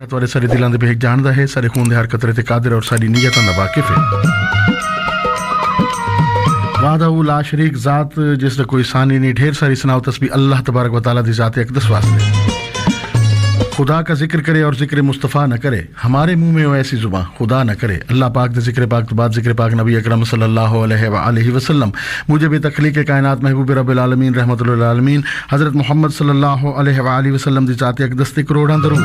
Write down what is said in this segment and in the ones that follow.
ਤੁਹਾਡੇ ਸਾਰੇ ਦਿਲਾਂ ਦੇ ਵੇਖ ਜਾਣਦਾ ਹੈ, ਸਾਰੇ ਖੂਨ ਦੇ ਹਰ ਕਤਰੇ ਤੇ ਕਾਦਰ और सारी नीयतां दा वाकिफ है। वाहदहू ला शरीक ज़ात जिसका कोई सानी नहीं, ढेर सारी सनाओ तस्बीह अल्लाह तबारक व तआला दी ज़ात अक़दस वास्ते। खुदा का जिक्र करे और जिक्र मुस्तफ़ा न करे, हमारे मुंह में हो ऐसी जुबां खुदा न करे। अल्लाह पाक दे जिक्र पाक तो बाद जिक्र पाक नबी अकरम सल्लल्लाहु अलैहि वसल्लम मुझे भी तख्लीक़ कायनात महबूब रब्बिल आलमीन रहमतुल लिल आलमीन हज़रत मोहम्मद सल्लल्लाहु अलैहि वसल्लम दी ज़ात अक़दस ते करोड़ां दरूद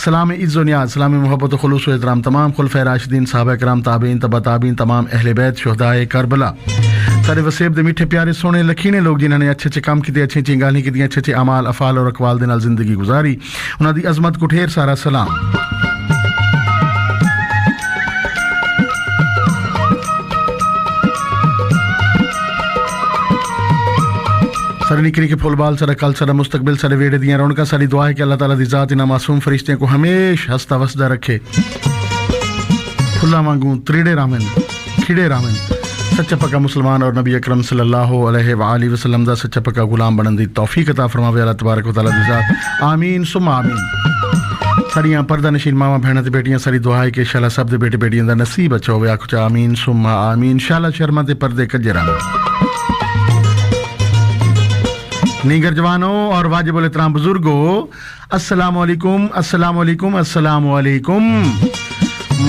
सलाम इज़्ज़ो नियाज़ सलाम मोहब्बत व खुलूस व इहतराम तमाम खुलफ़ाए राशिदीन सहाबा किराम ताबईन तबा ताबईन तमाम अहले बैत शुहदाए करबला सारे वसेब दे मीठे प्यारे सोने लखीने लोग जिन्होंने अच्छे अच्छे काम किए, अच्छी अच्छी गाली की, अच्छे अच्छे अमाल अफाल और अकवाल दे नाल जिंदगी गुजारी, उन्हां दी अजमत को ढेर सारा सलाम। सारे निकरी के फुलबाल सारा कल सारा मुस्तकबिल सारे वेड़े दियां रौनका, सारी दुआ है कि अल्लाह ताला दी ज़ात इन्हां मासूम फरिश्तियों को हमेशा हंसता वसदा रखे, फुल्ला वांगू त्रीड़े रामन खिड़े रामन, सच्चा पक्का मुसलमान और नबी अकरम सल्लल्लाहु अलैहि वसल्लम दा सच्चा पक्का गुलाम बनने दी तौफीक अता फरमावे अल्लाह तबारक व तआला दी ज़ात। आमीन सुम्मा आमीन। सारियां पर्दा नशीन मावा भैणां ते बेटियां सारी दुआ है कि इंशाअल्लाह सब दे बेटे बेटियां दा नसीब अच्छा होवे, आखो चा आमीन सुम्मा आमीन। इंशाअल्लाह शर्मा ते पर्दे कज्जे रामन। नीगर जवानों और वाजिबुल एहतराम बुजुर्गों, अस्सलामु अलैकुम अस्सलामु अलैकुम अस्सलामु अलैकुम।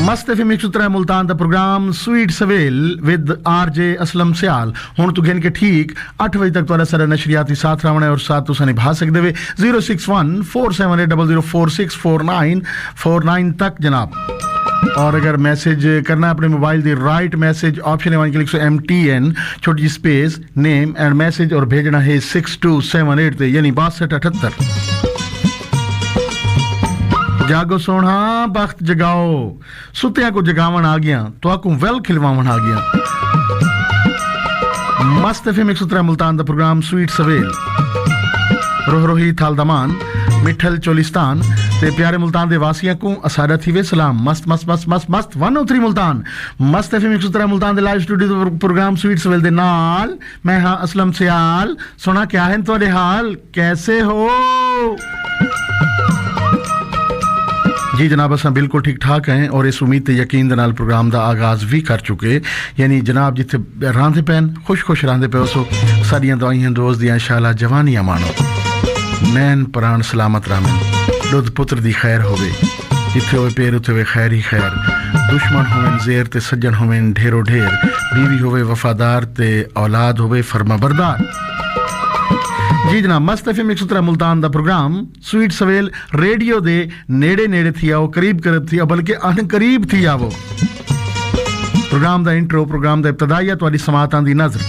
मस्त एफएम 103 मुल्तान दा प्रोग्राम स्वीट सवेल विद आरजे असलम सियाल हुण तू गिन के ठीक 8 बजे तक तुहाडा सारा नशरियाती साथ रहना है और साथ तुसां निभा सकदे वे 06147004649 तक जनाब। और अगर मैसेज करना है अपने मोबाइल दी राइट मैसेज ऑप्शन है क्लिक सो MTN छोटी स्पेस नेम एंड मैसेज और भेजना है 6278 ते यानी 6278। जागो सोना बख्त जगाओ, सुतिया को जगावन आ गया तो आकू वेल खिलवावन आ गया। मस्त एफएम 103 मुल्तान दा प्रोग्राम स्वीट सवेल रोहरोही थालदमान मिठल चोलिस्तान ते प्यारे मुल्तान दे वासियां को असादा थी वे सलाम। मस्त मस्त मस्त मस्त मस्त 103 मुल्तान मस्त एफएम 103 मुल्तान दे लाइव स्टूडियो प्रोग्राम स्वीट सवेल दे नाल मैं हां असलम सियाल। सुना क्या है तुहाडे हाल, कैसे हो जी जनाब? असां बिल्कुल ठीक ठाक हैं और इस उम्मीद ते यकीन दे नाल प्रोग्राम दा आगाज़ भी कर चुके, यानी जनाब जिथे रांदे पैन खुश खुश रांदे पे सो सारियां दुआइयां दोस्त दियां इंशाअल्लाह जवानियां मानो, नैन प्राण सलामत रामन, दुध पुत्र दी खैर होवे, जिथे होवे पेर उथे होवे खैर ही खैर, दुश्मन होवे जेर ते सज्जन होवे ढेरो ढेर, बीवी होवे वफादार ते औलाद होवे फरमाबरदार। जी जनाब, मस्त एफएम 103 मुल्तान दा प्रोग्राम स्वीट सवेल रेडियो दे नेड़े नेड़े थी आओ, करीब करीब थी आओ, बल्कि अन करीब थी आओ। प्रोग्राम दा इंट्रो, प्रोग्राम दा इब्तदाइया तुहाडी समातां दी नज़र।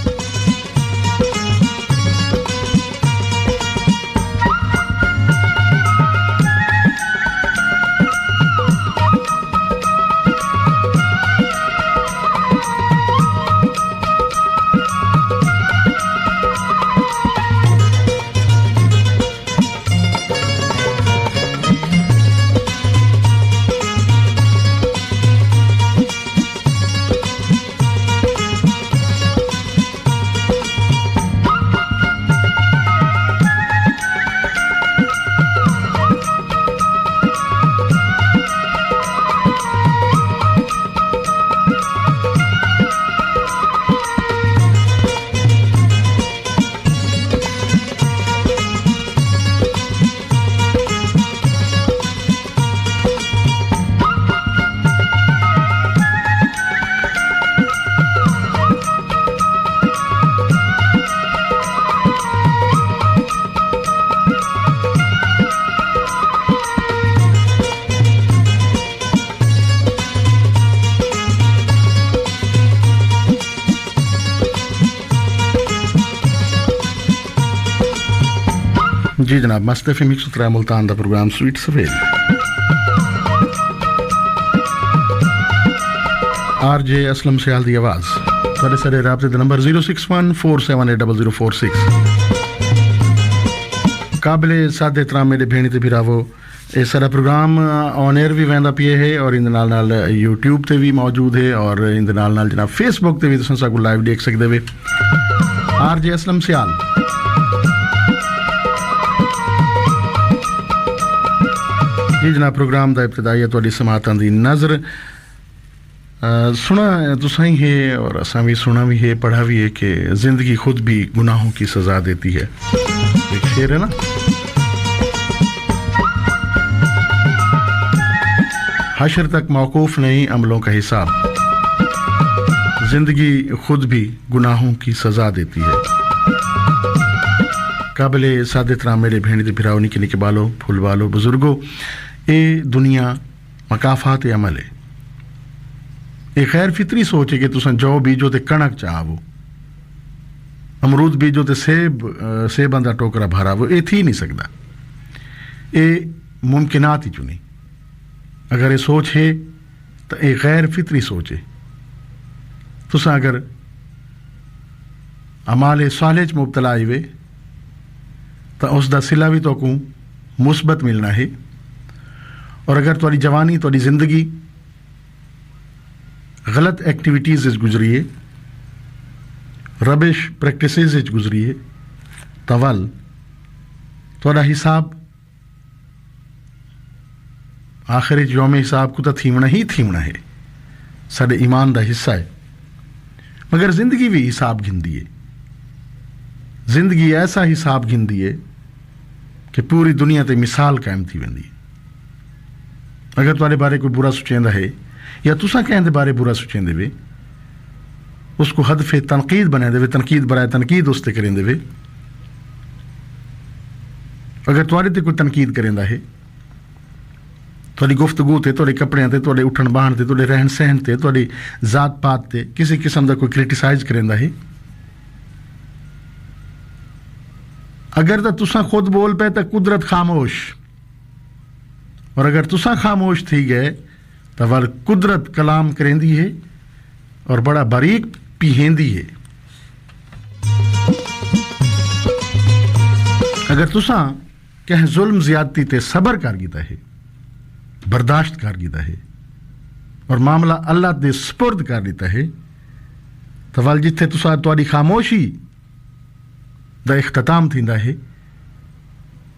जी जनाब, मस्त एफएम 103 मुल्तान दा प्रोग्राम स्वीट सवेल आरजे असलम सियाल दी आवाज़ तुहाडे सारे राबते दा नंबर 06147800046। काबिले सादे इतराम मेरे भेणी ते भिरावो, ये सारा प्रोग्राम ऑन एयर भी वहदा पिए है और इन नाल नाल यूट्यूब ते भी मौजूद है और इन नाल नाल जनाब फेसबुक ते भी तुसां साकू लाइव देख सकदे वे। आरजे असलम सियाल जी जनाब प्रोग्राम का इब्तदाई तुहाडी समातां दी नज़र सुना तुसां ही है और असां भी सुना भी है पढ़ा भी है कि ज़िंदगी खुद भी गुनाहों की सज़ा देती है। एक शेर है ना, हशर तक मौकूफ़ नहीं अमलों का हिसाब, ज़िंदगी खुद भी गुनाहों की सज़ा देती है। काबिले सादितरा मेरे भेड़ दे फिराओ निके निके बालो फूल बालो बुजुर्गो, ये दुनिया मकाफात अमल है। ये खैर फितरी सोच है कि तुसां जौ बीजो ते कणक चाहो, अमरूद बीजो ते सेबां दा टोकरा भरावो, ये थी नहीं सकता। ये मुमकिनात ही चुनी। अगर ये सोच है तो ये गैर फितरी सोच है। तुसां अगर अमाले साले च मुबतला आई वे तो उसका सिला भी तो को मुस्बत मिलना है। और अगर तुहाडी जवानी तुहाडी जिंदगी गलत एक्टिविटीज़ गुजरी है, रबिश प्रैक्टिसेस गुजरी है, तो वल तुहाडा हिसाब आखिर यौम हिसाब को तो थीमना ही थीमना है, साडे ईमान का हिस्सा है। मगर जिंदगी भी हिसाब गिनदी है। जिंदगी ऐसा हिसाब गिनदी है कि पूरी दुनिया ते मिसाल कायम थी वेंदी। अगर तुहाडे बारे कोई बुरा सोचेंदा है या तुसां कंहिं दे बारे बुरा सोचेंदे वे, उसको हदफे तनकीद बना देवे, तनकीद बराए तनकीद उस ते करेंदे वे। अगर तुहाडे ते कोई तनकीद करेंदा है, तुहाडी गुफ्तगू ते, तुहाडे कपड़ियां ते, तुहाडे उठण बहण ते, तुहाडे रहन सहन ते, तुहाडी जात पात ते किसी किस्म का कोई क्रिटिसाइज करेंदा है, अगर तो तुसां खुद बोल पे तो कुदरत खामोश, और अगर तुसां खामोश थी गए तो वल कुदरत कलाम करेंदी है और बड़ा बारीक पीहेंदी है। अगर तुसां कह जुल्म ज्यादती ते सबर कर गिता है, बर्दाश्त कर गिता है और मामला अल्लाह दे स्पुर्द कर दिता है, तो वल जिथे तुसां तुहाडी खामोशी दा इख्तिताम थींदा है,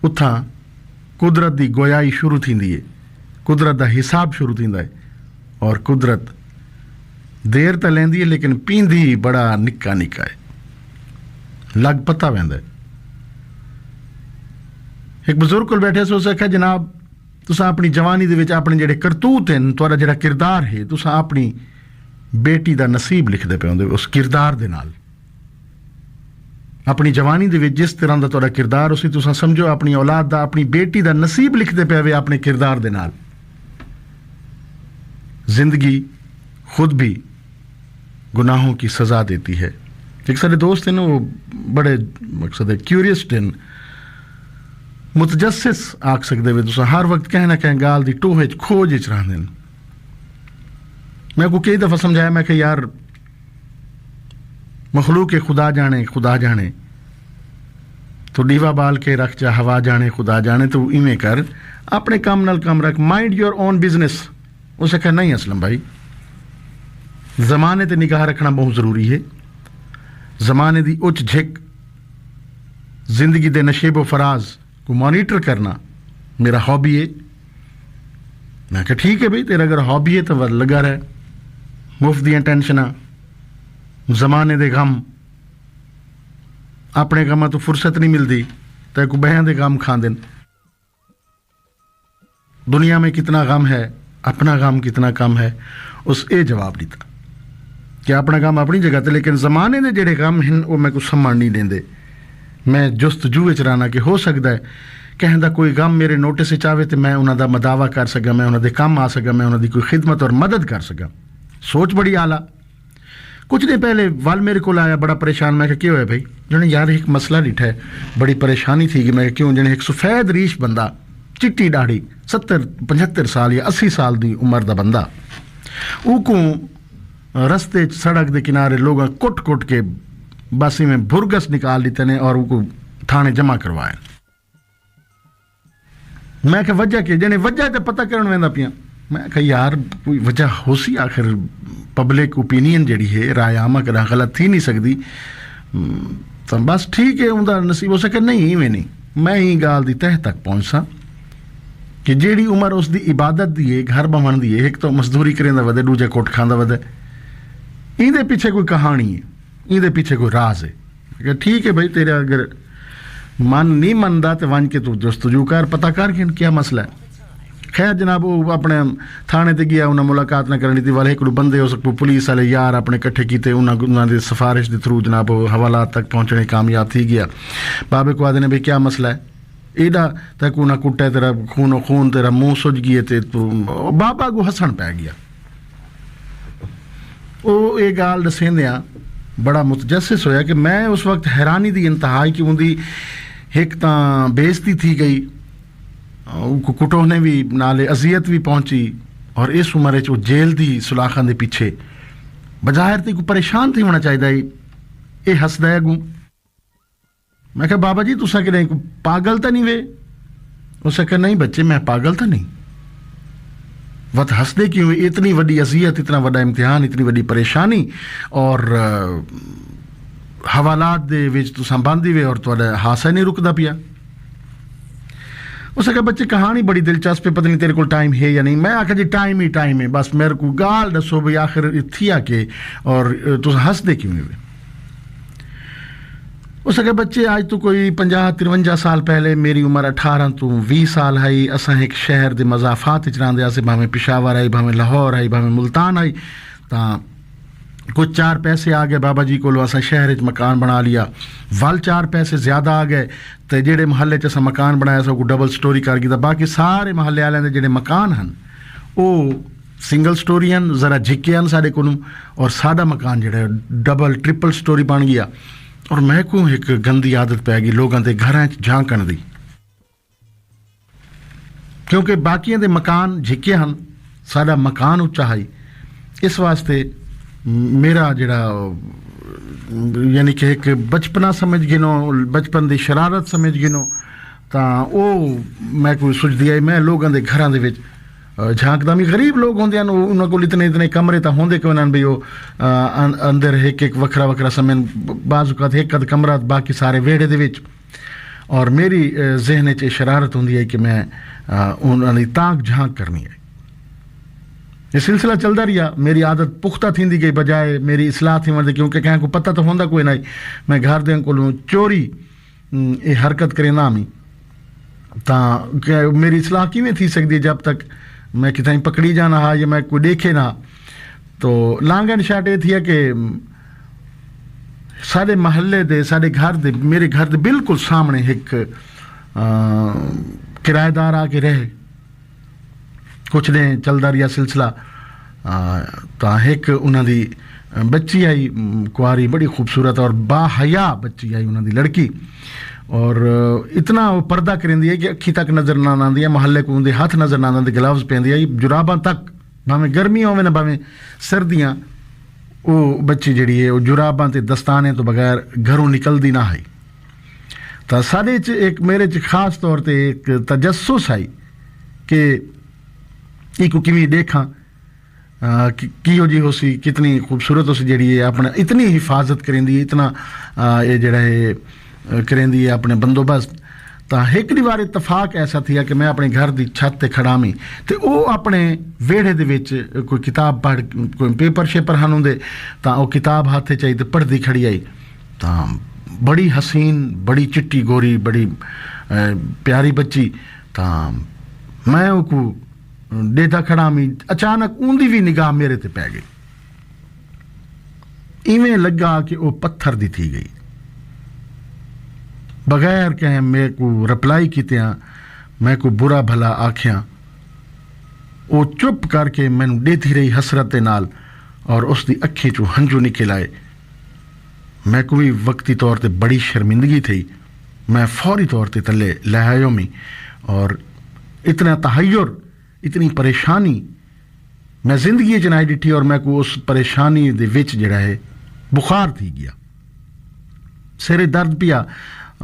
उथां कुदरत दी गोयाई शुरू थींदी है, कुदरत दा हिसाब शुरू थींदा है। और कुदरत देर तो लेंदी है लेकिन पींदी बड़ा निक्का निक्का है, लग पता वेंदा है। एक बुजुर्ग कोल बैठे सो आख्या जनाब तुसां अपनी जवानी दे विच अपने जेहड़े करतूत हैं, तुहाडा जेहड़ा किरदार है, तुसां अपनी बेटी दा नसीब लिखदे पे होंदे उस किरदार दे नाल। अपनी जवानी दे विच जिस तरह दा तुहाडा किरदार उसी तुसां समझो अपनी औलाद दा, अपनी बेटी दा नसीब लिखदे पे अपने किरदार दे नाल। जिंदगी खुद भी गुनाहों की सजा देती है। एक सारे दोस्त हैं ना, वो बड़े मकसद है क्यूरियस टिन मुतजस्सिस आख सकते वे, तुसां हर वक्त कहीं ना कहीं गाल दी टोहे च खोज च रहिंदे न। मैं को कई दफ़ा समझाया, मैं कि यार मखलूक खुदा जाने, खुदा जाने तो डीवा बाल के रख जा, हवा जाने खुदा जाने, तो इवें कर अपने काम नाल काम रख, माइंड योर ओन बिजनेस। उसे कहा नहीं असलम भाई, ज़माने ते निगाह रखना बहुत ज़रूरी है। ज़माने दी उच्च झिक, जिंदगी दे नशेब व फराज को मॉनिटर करना मेरा हॉबी है। मैं कहा ठीक है भाई, तेरा अगर हॉबी है तो वह लगा रहे, मुफ्त दियां टेंशना, ज़माने दे गम, अपने गमां तो फुर्सत नहीं मिलती, तो को बहन दे गम खांदे। दुनिया में कितना गम है, अपना गम कितना कम है, उस ए जवाब दिता कि अपना गम अपनी जगह ते, लेकिन ज़माने दे जेड़े गम हैं वो मैं कुछ सम्मान नहीं देंदे। मैं जुस्तजू विच रहना कि हो सकता है कहीं दा कोई गम मेरे नोटिस चाहे तो मैं उन्हां दा मदावा कर सका, मैं उन्हां दे काम आ सका, मैं उन्हां दी कोई खिदमत और मदद कर सका। सोच बड़ी आला। कुछ दिन पहले वाल मेरे को आया बड़ा परेशान। मैं क्या होया भाई? जने यार एक मसला डिठा है, बड़ी परेशानी थी कि मैं क्यों, जने एक सफ़ेद रीश बंदा, चिट्टी दाढ़ी, 70-75 साल या 80 साल की उम्र का बंदा, ऊको रस्ते सड़क के किनारे लोग कुट कुट के बासी में भुरगस निकाल देते ने और उनको थाने जमा करवाए। मैं क्या वजह के, जने वजह तो पता करन वेंदा पिया। मैं कहा यार कोई वजह हो सी, आखिर पब्लिक ओपीनियन जड़ी है, राय आमा कदा गलत थी नहीं सकती, तो बस ठीक है उनका नसीब हो सके। नहीं इवें नहीं, मैं ही गाल दी तह तक पहुंचा कि ਜਿਹੜੀ ਉਮਰ ਉਸ ਦੀ ਇਬਾਦਤ ਦੀ ਹੈ ਘਰ ਬਣਾਉਣ ਦੀ ਹੈ ਇੱਕ ਤਾਂ ਮਜ਼ਦੂਰੀ ਕਰਨ ਦਾ ਵਦੇ ਦੂਜਾ ਕੋਟ ਖਾਂਦਾ ਵਦੇ ਇਹਦੇ ਪਿੱਛੇ ਕੋਈ ਕਹਾਣੀ ਹੈ ਇਹਦੇ ਪਿੱਛੇ ਕੋਈ ਰਾਜ਼ ਹੈ ਕਿ ਠੀਕ ਹੈ ਭਾਈ ਤੇਰਾ ਅਗਰ ਮਨ ਨਹੀਂ ਮੰਨਦਾ ਤੇ ਵੰਜ ਕੇ ਤੂੰ ਜਸਤਜੂ ਕਰ ਪਤਾ ਕਰ ਕਿ ਕੀ ਮਸਲਾ ਹੈ खैर जनाब वो अपने थाने ते गया उन्हें मुलाकात न करनी थी वाले एक बंदे हो सकते पुलिस वाले यार अपने कट्ठे किए उन्होंने सिफारिश के थ्रू जनाब हवालात तक पहुँचने कामयाब थी गया बाबे को आदे ने भाई क्या मसला है एडा तक उन्हें कुट्टा तेरा खूनो खून तेरा मुँह सुज गए थे तू बाबा को हसन पै गया वो ये गाल दसेंदिया बड़ा मुतजस्सिस होया कि मैं उस वक्त हैरानी की इंतहा कि उनकी एक तो बेइज्जती थी गई कुटोने भी नाले अजियत भी पहुंची और इस उम्र च जेल की सुलाखा के पीछे बजायर तो कोई परेशान थी होना चाहिए ये हसदा है अगू मैं कहा बाबा जी तुसा कि पागल तो नहीं वे उसे कहा नहीं बच्चे मैं पागल तो नहीं वत हसदे क्यों इतनी वड्डी अजियत इतना वड्डा इम्तिहान इतनी वड्डी परेशानी और हवालात दे विच तुसा बंदी वे और तुहाडा हासा नहीं रुकदा पिया उसे कहा बच्चे कहानी बड़ी दिलचस्प है पता नहीं तेरे को टाइम है या नहीं मैं आखिर जी टाइम है बस मेरे को गाल दसो भाई आखिर थी आके और तुम हंस दे क्यों हुए उसे कहा बच्चे आज तो कोई 50-53 साल पहले मेरी उम्र 18 तो 20 साल आई असा एक शहर के मजाफात रहंदे से भावें पिशावर आई भावें लाहौर आई भावें मुल्तान आई तो कुछ 4 पैसे आ गए बाबा जी को असा शहर च मकान बना लिया वल 4 पैसे ज़्यादा आ गए तो जेडे महल्ले च असा मकान बनाया सब को डबल स्टोरी कर गया बाकी सारे महल्ले वाले के जेडे मकान हैं वो सिंगल स्टोरी हैं ज़रा झिके हैं साढ़े को और साडा मकान जो डबल ट्रिपल स्टोरी बन गया और मैं को एक गंदी आदत पै गई लोगों के घर झांकण दी क्योंकि बाकियों के मकान झिके हैं साडा मकान उच्चा है इस वास्ते मेरा जड़ा यानी कि एक बचपना समझ गिनो बचपन की शरारत समझ गिनो तो वो मैं कोई सोचती है मैं लोगों के घर के झांकदा भी गरीब लोग होंगे उन्होंने को इतने कमरे तो होंगे कि उन्होंने भी वो अंदर एक वखरा वखरा समय बाजुकात एक अद कमरा बाकी सारे वेड़े दे विच और मेरी जहन च शरारत होंगी है कि मैं उन्होंने ताक झांक करनी है ये सिलसिला चलता रहा मेरी आदत पुख्ता थी गई बजाय मेरी इसलाह थी वजह क्योंकि क्या को पता तो होंदा कोई नहीं मैं घर दे को चोरी ये हरकत करे ना मी तो मेरी इसलाह किमें थी सकती जब तक मैं कितनी पकड़ी जाना हा या मैं कोई देखे ना तो लॉन्ग एंड शॉर्ट ये थी कि साढ़े महल्ले दे साढ़े घर दे मेरे घर दे बिल्कुल सामने एक किराएदार आके रहे कुछ दिन चलता रहा सिलसिला तो एक उन्होंने बच्ची आई कुआरी बड़ी खूबसूरत और बाहया बच्ची आई उन्होंने लड़की और इतना वो पर्दा करेंदी है कि अखी तक नज़र ना आती है महल्ले को उनके हाथ नज़र ना आते ग्लव्स पहनती है जुराबां तक भावें गर्मी होवे ना भावें सर्दियाँ वो बच्ची जी है वो जुराबां ते दस्ताने तो बगैर घरों निकलती ना है तो साढ़े एक मेरे खास तौर पर एक तजस्सुस आई कि एक किमें देखा किहो जी हो सी कितनी खूबसूरत हो सी जी है अपने इतनी हिफाजत करेंदी इतना ये जड़ा है करेंदी है अपने बंदोबस्त तो एक बार इतफाक ऐसा थी कि मैं अपने घर की छत ते खड़ा मी तो वो अपने वेड़े दे विच कोई किताब पढ़ कोई पेपर शेपर हैं होंगे तो वह किताब हाथे चाहिए तो पढ़ती खड़ी आई तो बड़ी हसीन बड़ी चिट्टी गोरी बड़ी प्यारी बच्ची तो मैं वो देता खड़ा मी अचानक उनकी भी निगाह मेरे ते पै गई इवें लगा कि वह पत्थर दी थी गई बगैर कहें मेरे को रिप्लाई कितिया मैं को बुरा भला आख्या वो चुप करके मैनू देती रही हसरत दे नाल और उसकी अखी चो हंझू निकल आए मैं को भी वक्ती तौर पर बड़ी शर्मिंदगी थी मैं फौरी तौर पर थले लै आयो मी और इतना तहय्युर इतनी परेशानी मैं जिंदगी च नहीं डिठी और मैं को उस परेशानी दे विच जिहड़ा है बुखार थी गया सिरे दर्द पिया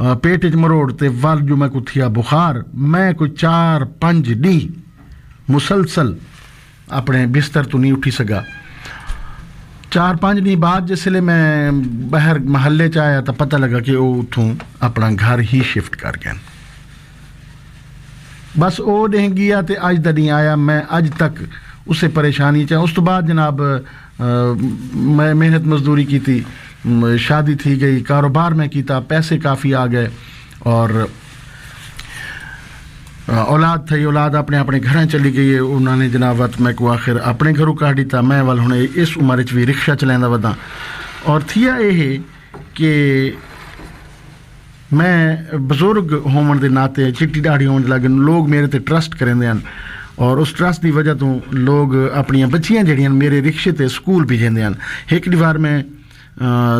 पेट च मरोड़ ते वल जो मैं को थिया बुखार मैं कोई 4-5 दिन मुसलसल अपने बिस्तर तो नहीं उठी सका 4-5 दिन बाद जिसले मैं बाहर महल्ले च आया तो पता लगा कि वो उतों अपना घर ही शिफ्ट कर गए बस वो नहीं गया तो अज तक नहीं आया। मैं अज तक उसे परेशानी च। उस तो बाद जनाब मैं मेहनत मजदूरी की थी, शादी थी गई, कारोबार में किया, पैसे काफ़ी आ गए और औलाद थी। औलाद अपने अपने घर चली गई है। उन्होंने जनाब मैं को आखिर अपने घरों काढ़ दिता। मैं वाल हुणे इस उम्र च भी रिक्शा चलांदा वदा और थिया ये कि मैं बजुर्ग होने के नाते चिट्टी दाढ़ी होने लगे, लोग मेरे ते ट्रस्ट करेंदे हैं और उस ट्रस्ट की वजह तो लोग अपनी बच्चियां जड़ियां मेरे रिक्शे ते स्कूल भेजेंदे हैं। एक बार मैं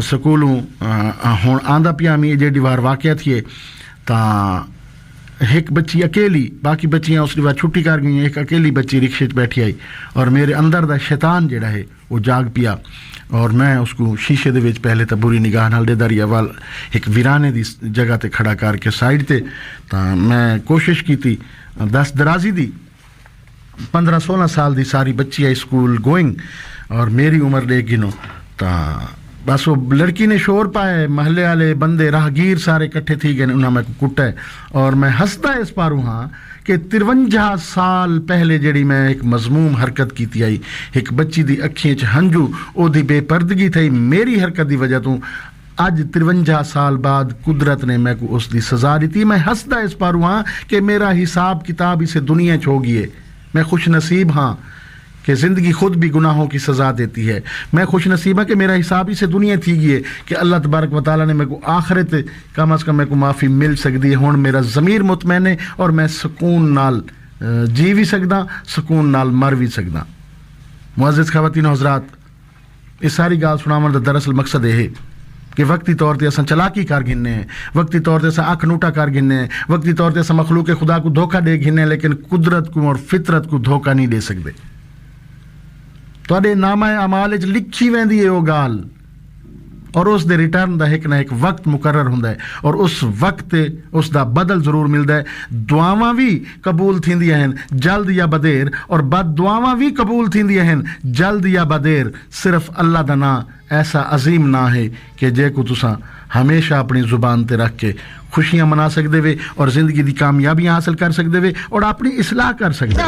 स्कूलों हुण आंदा पिया मी जेडी बार वाक़या थिए तां एक बच्ची अकेली, बाकी बच्चियां उस बार छुट्टी कर गई, एक अकेली बच्ची रिक्शे बैठी आई और मेरे अंदर दा शैतान जिहड़ा है वो जाग पिया और मैं उसको शीशे दे विच पहले तो बुरी निगाह नाल दे दरिया वाल एक वीराने दी जगह ते खड़ा करके साइड ते तां मैं कोशिश की थी दस दराजी दी 15-16 साल दी सारी बच्ची है स्कूल गोइंग और मेरी उम्र ले गिनो तां बस वो लड़की ने शोर पाए, महल्ले वाले बंदे राहगीर सारे इकट्ठे थी गए, उन्होंने मैं कुटा है और मैं हंसता इस पार हाँ कि 53 साल पहले जड़ी मैं एक मजमूम हरकत की थी आई, एक बच्ची दी अखियों च हंजू ओदी बेपर्दगी थी मेरी हरकत की वजह तो अज 53 साल बाद कुदरत ने मैं को उसकी सजा दी थी। मैं हंसदा इस पार हाँ कि मेरा हिसाब किताब इसे दुनिया च हो गई है। मैं खुश नसीब हाँ कि ज़िंदगी खुद भी गुनाहों की सज़ा देती है। मैं खुश नसीब हाँ कि मेरा हिसाब ही से दुनिया थी गई है कि अल्लाह तबारक व तआला ने मेरे को आखिरत कम अज़ कम मेरे को माफ़ी मिल सकती है। हुण मेरा ज़मीर मुतमैन है और मैं सुकून नाल जी भी सकदा, सुकून नाल मर भी सकदा। मुअज़्ज़िज़ ख़वातीन हज़रात, इस सारी गाल सुनावन दा दरअसल मकसद यह है कि वक्ती तौर पर असां चलाकी कर गिनने हैं, वक्ती तौर पर असां अख नूटा कर गिनने हैं, वक्ती तौर पर असां मखलूक खुदा को धोखा दे गिनने, लेकिन कुदरत को और फितरत को धोखा नहीं दे सकते। तुहाडे नामा अमाल च लिखी वेंदी है वो गाल और उस दे रिटर्न का एक ना एक वक्त मुकर्रर हुंदा है और उस वक्त उसका बदल जरूर मिलता है। दुआवां भी कबूल थींदियां हैं जल्द या बदेर और बद दुआवां भी कबूल थींदियां हैं जल्द या बदेर। सिर्फ अल्लाह दा नां ऐसा अजीम ना है कि जे को तुसां हमेशा अपनी जुबान ते रख के खुशियां मना सकते वे और जिंदगी की कामयाबियां हासिल कर सकते वे और अपनी इस्लाह कर सकते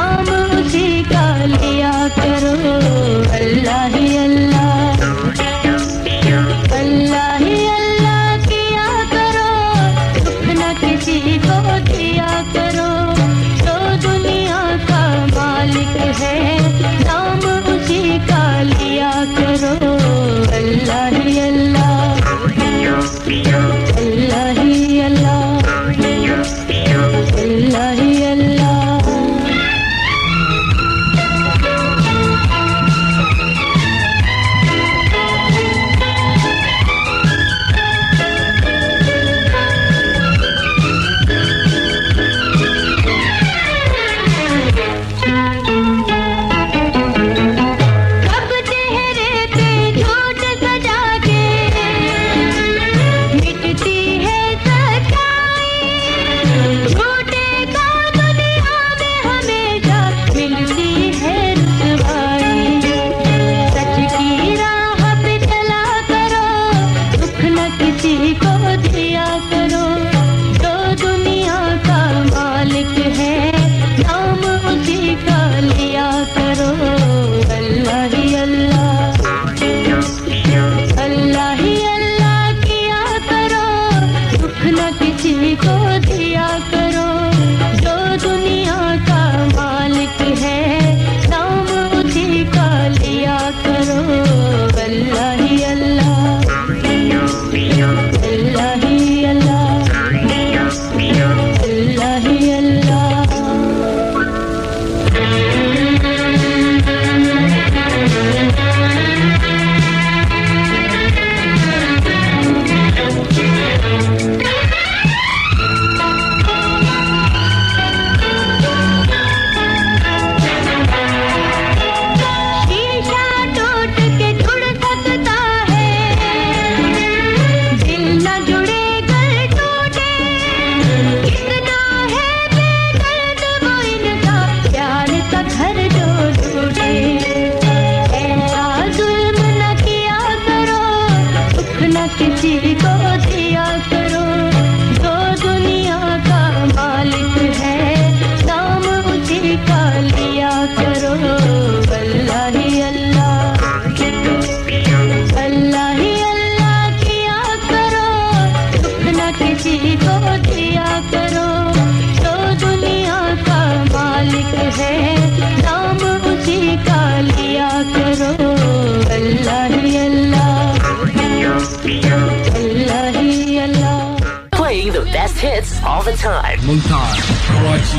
hits all the time. Multan, Karachi,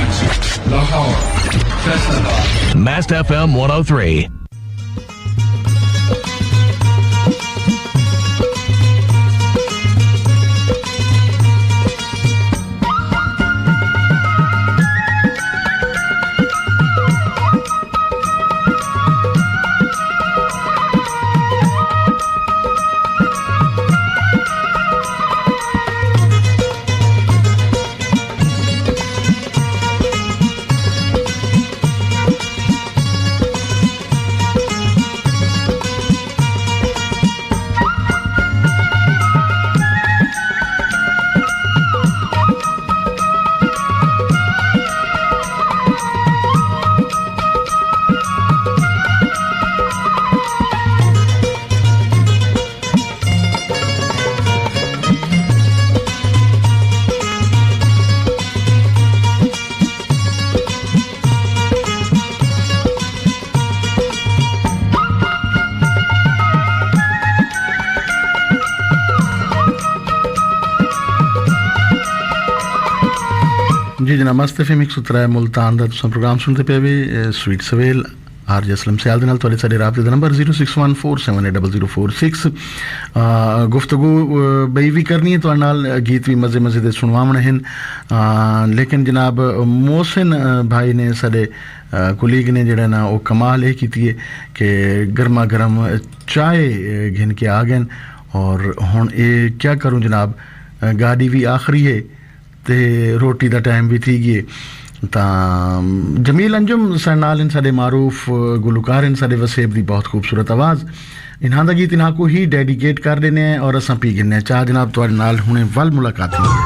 Lahore, Faisalabad. Mast FM 103. जी जनाब मस्त एफएम 103 मुल्तान दा तुसां प्रोग्राम सुनते पे भी स्वीट सवेल आर जसलम सियाल दे नाल तुहाडे साडे राबते दा नंबर 0614780046 गुफ्तगू बई भी करनी है तुहाडे नाल गीत भी मजे मजे दे सुनवावणे हैं लेकिन जनाब मोहसिन भाई ने साडे कुलीग ने जेड़ा ना वो कमाल ये कीती है कि गर्मा गर्म चाय घिन के आ गए और हुण ये क्या करूं जनाब गाड़ी भी आखिरी है ते रोटी दा टाइम भी थी गए तां जमील अंजुम सरनाल इन साडे मारूफ गुलकार इन साडे वसेब दी बहुत खूबसूरत आवाज़ इन्हां दा गीत इन्हां को ही डेडिकेट कर देने हैं और असां पी गिने चाह जनाब तुहाडे नाल हुणे वल मुलाकात होई है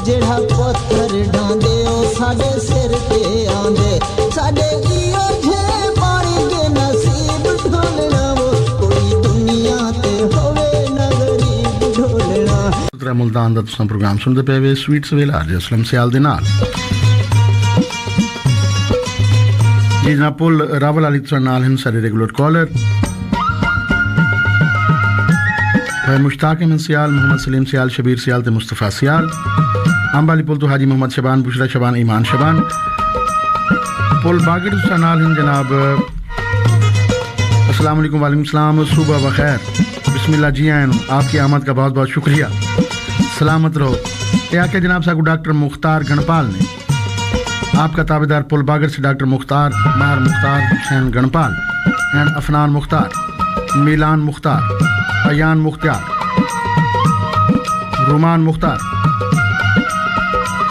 ਜਿਹੜਾ ਪੱਥਰ ਢਾਂਦੇ ਉਹ ਸਾਡੇ ਸਿਰ ਤੇ ਆਉਂਦੇ ਸਾਡੇ ਈਓ ਜੇ ਪਾਣੀ ਦੇ ਨਸੀਬ ਢੋਲਣਾ ਕੋਈ ਦੁਨੀਆ ਤੇ ਹੋਵੇ ਨਾ ਗਰੀਬ ਢੋਲਣਾ ਮੁਲਤਾਨ ਦਾ ਤੁਸੀਂ ਪ੍ਰੋਗਰਾਮ ਸੁਣਦੇ ਪਏ ਵੇ ਸਵੀਟ ਸਵੇਲਾ ਅਰਜ ਅਸਲਮ ਸਿਆਲ ਦੇ ਨਾਲ ਜੀ ਜਨਾਬ ਪੁੱਲ ਰਾਵਲ ਅਲੀ ਤੁਹਾਡੇ ਨਾਲ ਹਨ ਸਾਰੇ ਰੈਗੂਲਰ ਕਾਲਰ मुश्ताक अहमद सियाल मोहम्मद सलीम सियाल शबीर सियाल ते मुस्तफ़ा सियाल अंबाली पुल तो हाजी मोहम्मद शबान बुशरा शबान ईमान शबान पुल बागिर सनाल हिंद जनाब अस्सलाम वालेकुम वालेकुम सलाम सुबह बखैर बिस्मिल्लाह जी आयन आपकी आमद का बहुत बहुत शुक्रिया सलामत रहो ये आके जनाब साहब डॉक्टर मुख्तार गणपाल ने आपका ताबेदार पुल बागिर से डॉक्टर मुख्तार माहर मुख्तार हुसैन गणपाल एंड अफनान मुख्तार मिलान मुख्तार अयान मुख्तार रुमान मुख्तार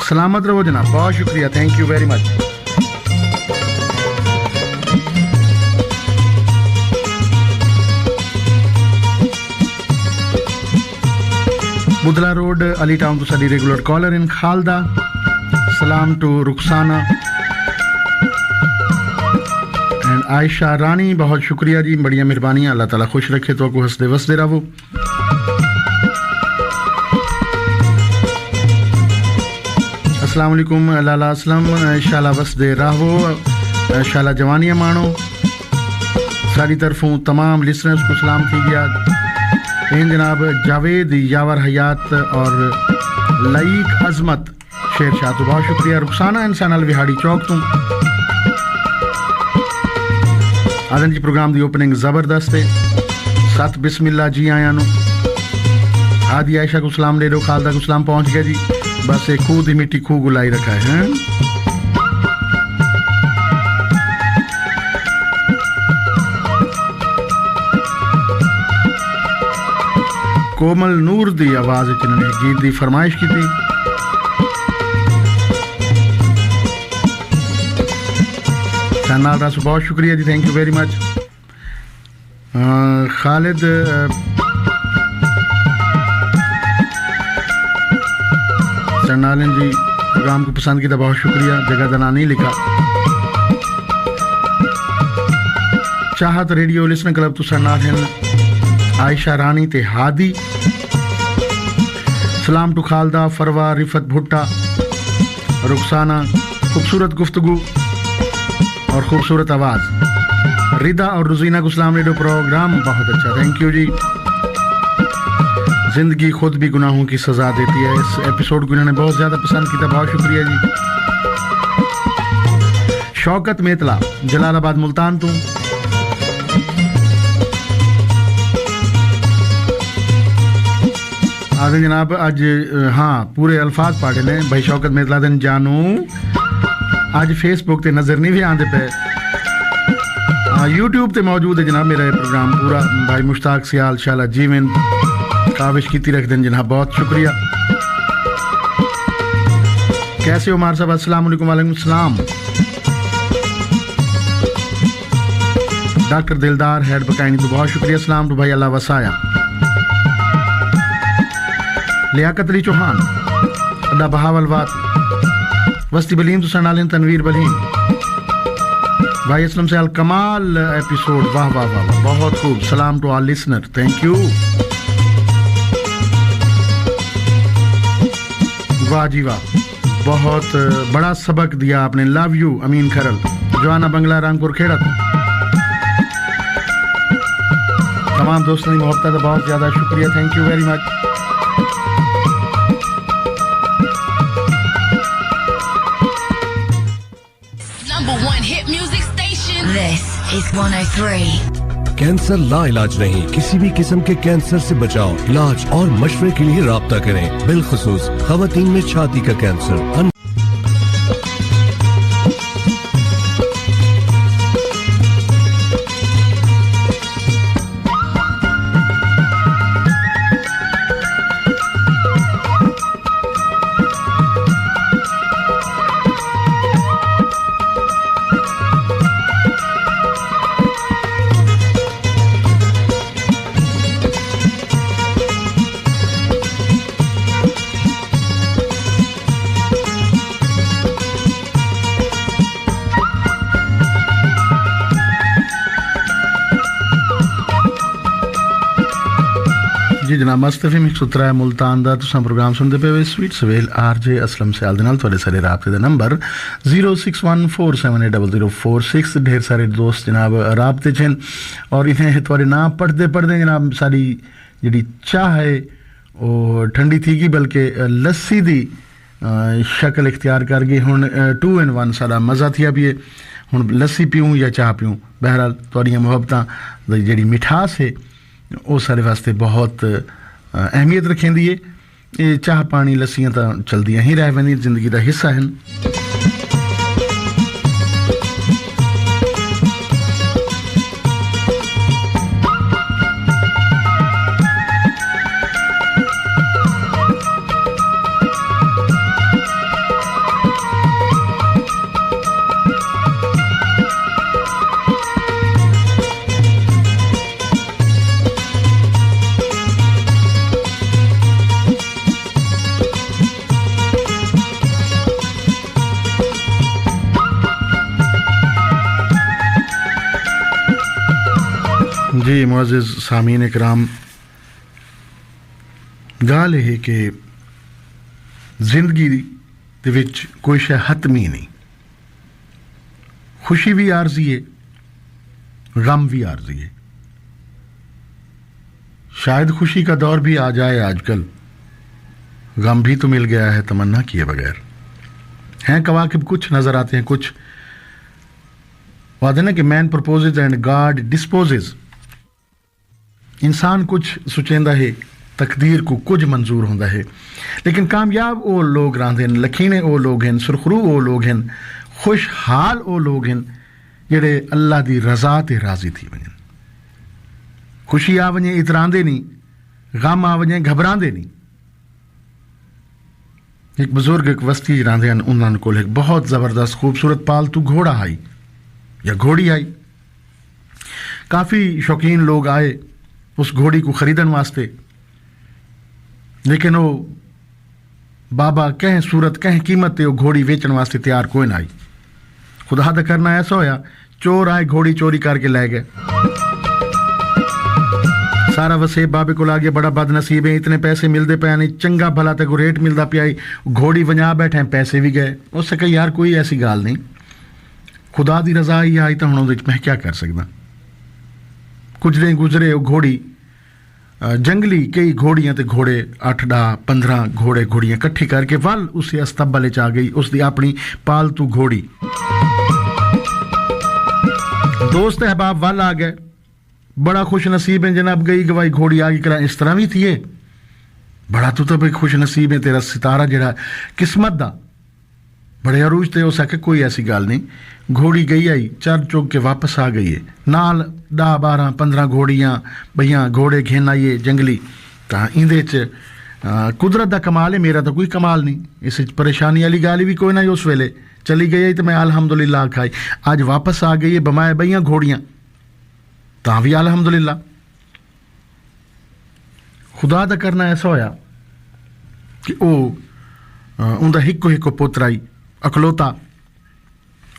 सलामत रहो जनाब बहुत शुक्रिया thank you very much Budhla road Ali town तो साडी रेगुलर कॉलर इन खालदा सलाम टू रुखसाना एंड आयशा रानी बहुत शुक्रिया जी बढ़िया मेहरबानी अल्लाह ताला खुश रखे तो को हंसदे वसदे रहो अस्सलाम वालेकुम लाला असलम इंशाल्लाह वसदे रहो इंशाल्लाह जवानियां मानो सारी तरफों तमाम लिसनर्स को सलाम थी गया इन जनाब जावेद यावर हयात और लईक अजमत शेर शाह तो बहुत शुक्रिया रुखसाना इंसान अल विहाड़ी चौक तुम आदन जी प्रोग्राम दी ओपनिंग जबरदस्त है सत बिस्मिल्लाह जी आया नु आदि आयशा को सलाम ले दो खालदा को सलाम पहुंच गया जी बस एक खूद ही मिट्टी खूह गुलाई रखा है कोमल नूर दी आवाज इन्होंने गीत दी फरमाइश की थी नाल रासू बहुत शुक्रिया जी thank you very much Khalid Sarnalan ji program को पसंद किया बहुत शुक्रिया जगह का नाम नहीं लिखा चाहत रेडियो लिसनर क्लब तो सरनाल आयशा रानी ते हादी सलाम टू खालदा फरवा रिफत भुट्टा रुखसाना खूबसूरत गुफ्तगू और खूबसूरत आवाज रिदा और रुजीना को सलाम रेडियो प्रोग्राम बहुत अच्छा थैंक यू जी जिंदगी खुद भी गुनाहों की सजा देती है इस एपिसोड को इन्होंने बहुत ज्यादा पसंद किया बहुत शुक्रिया जी शौकत मेतला जलालाबाद मुल्तान तो आगे जनाब आज हाँ पूरे अल्फाज पाड़े ने भाई शौकत मेतला दिन जानू आज फेसबुक ते नजर नहीं भी आंदे पे यूट्यूब ते मौजूद है जनाब मेरा ये प्रोग्राम पूरा भाई मुश्ताक सियाल शाला जीवन काविश की रख दें जनाब बहुत शुक्रिया कैसे हो मार साहब अस्सलाम वालेकुम वालेकुम सलाम डॉक्टर दिलदार हेड बकाइनी तो बहुत शुक्रिया सलाम टू भाई अल्लाह वसाया लियाकत अली चौहान अड्डा बहावलवाद वस्ती बलीम तो सरनालिन तनवीर बलीम भाई असलम से अल कमाल एपिसोड वाह वाह वाह वाह बहुत खूब सलाम to all listener thank you वाह जी वाह बहुत बड़ा सबक दिया आपने लव यू अमीन खरल जवाना बंगला रामपुर खेड़ा तमाम दोस्तों की मोहब्बत का बहुत ज़्यादा शुक्रिया thank you very much This is 103. Cancer लाइलाज नहीं, किसी भी किस्म के कैंसर से बचाव, इलाज और मशवरे के लिए राब्ता करें। बिलखुसूस खवातीन में छाती का कैंसर। जनाब मस्तफी 103 मुल्तान दा तुसां प्रोग्राम सुनदे पे वे स्वीट सवेल आरजे असलम सियाल दे नाल तुहाडे सारे राबते दा नंबर 0614780046 ढेर सारे दोस्त जनाब राबते च और इन्हें तुहाडे नाम पढ़दे पढ़दे जनाब सारी जिहड़ी चाह है वो ठंडी थी गई बल्कि लस्सी दी शक्ल इख्तियार कर गई हुण 2 in 1 सारा मज़ा थिया भी हुण लस्सी पीऊँ या चाह पीऊँ बहरहाल तुहाडियां मुहब्बतां दी जिहड़ी मिठास है वो सारे वास्ते बहुत अहमियत रखेंदी है ये चाह पानी लस्सियां तो चलदियां ही रह वेंदियां जिंदगी का हिस्सा हैं जी मुअज़्ज़िज़ सामीन इकराम गाल है कि जिंदगी दे विच कोई शै हतमी नहीं खुशी भी आरजी है गम भी आरजी है शायद खुशी का दौर भी आ जाए आजकल गम भी तो मिल गया है तमन्ना किए बगैर हैं कवाकिब कुछ नजर आते हैं कुछ वादे ना कि man proposes and God disposes इंसान कुछ सोचेंदा है तकदीर को कुछ मंजूर होंदा है लेकिन कामयाब वो लोग रहंदे हैं लखीने वो लोग हैं सुरखरू वो लोग हैं खुशहाल वो लोग हैं जेड़े अल्लाह दी रज़ा ते राज़ी थी वञन खुशी आ वञे इतरांदे नहीं गम आ वञे घबरांदे नहीं एक बुजुर्ग एक वस्ती रहंदे हैं उन्हां कोल एक बहुत ज़बरदस्त खूबसूरत पालतू घोड़ा आई या घोड़ी आई काफ़ी शौकीन लोग आए उस घोड़ी को खरीदन वास्ते लेकिन वो बाबा कह सूरत कह कीमत ते वो घोड़ी बेचने वास्ते तैयार कोई ना आई खुदा दा करना ऐसा होया चोर आए घोड़ी चोरी करके ले गए सारा वसेब बाबे को आ गया बड़ा बदनसीब है इतने पैसे मिलते पे नहीं चंगा भला तक रेट मिलता पिया घोड़ी वंजा बैठे पैसे भी गए उससे कही यार कोई ऐसी गाल नहीं खुदा दी रज़ा ही आई तो हुण उहदे च मैं क्या कर सकदा कुछ दिन गुजरे वो घोड़ी जंगली कई घोड़ियां ते घोड़े 8-15 घोड़े घोड़ियां इकट्ठी करके वल उसे अस्तबल च आ गई उसकी अपनी पालतू घोड़ी दोस्त अहबाब वल आ गए बड़ा खुश नसीब है जनाब गई गवाई घोड़ी आ गई करा इस तरह भी थी बड़ा तू तो भाई खुश नसीब है तेरा सितारा जरा किस्मत दा बड़े अरूज थे हो सके कोई ऐसी गाल नहीं घोड़ी गई आई चर चुग के वापस आ गई है नाल 10-12-15 घोड़ियां भैया घोड़े घेन आइए जंगली तो इंदे च कुदरत दा कमाल है मेरा तो कोई कमाल नहीं इस परेशानी वाली गाल भी कोई ना उस वेले चली गई तो मैं अल्हम्दुलिल्लाह खाई आज वापस आ गई है बमाए बइयां घोड़ियां ता भी अल्हम्दुलिल्लाह खुदा दा करना ऐसा होया कि उनका हिको पुत्र आई अकलौता